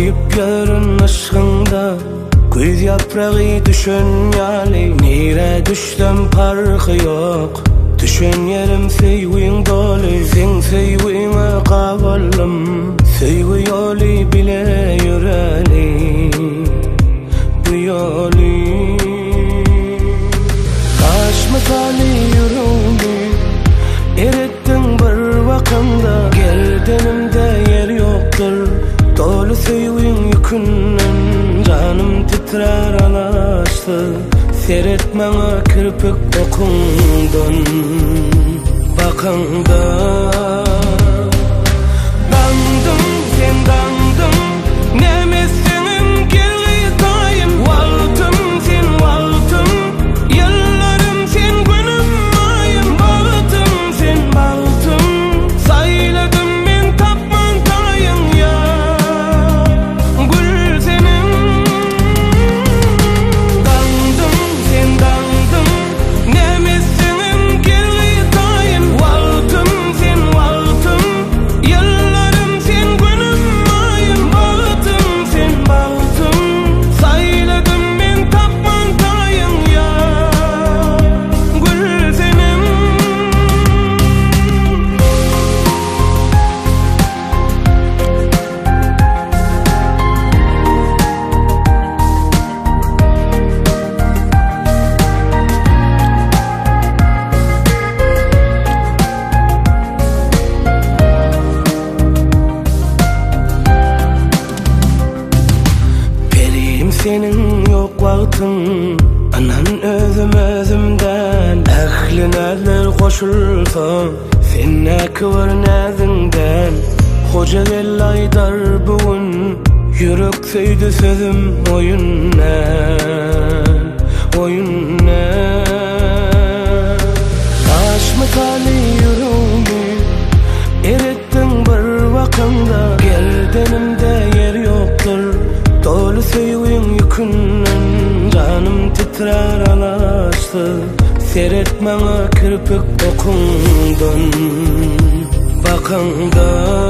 Koyup yarın aşkında Güz yaprağı düşen yali Nire düştem parkı yok Düşen yerim seyvin dolu Sen seyvine kavalım Seyvi yolu bile yüreli Bu yolu Taş misali yürüdü Erettin bir vakımda Gerdenimde yer yoktur Dolu seyvin yükünden Canım titrer alaştı Seyretmene kirpik okundun Bakında Dandım sen dandım Nemesinim geri dayım Valtım sen valtım Yıllarım sen günüm ayım Baltım sen baltım Sayladım ben tapman dayım ya Gül senin Dandım sen dandım Nemesinim geri dayım Valtım sen valtım Yıllarım sen günüm ayım Baltım sen baltım Sayladım ben tapman dayım ya Gül senin Periyim senin yok vaktin Anan özümden Ehli neler koşulsa Senne kıvır nezinden Hoca gel aydar bugün Yürek söydü sözüm oyundan Oyundan Taş misali yürüdü Erettin bir vakımda Gerdenimde yer yoktur Dolu seyvin yükünden Canım titrer alaştı Seyretmene kirpik okundun Bakında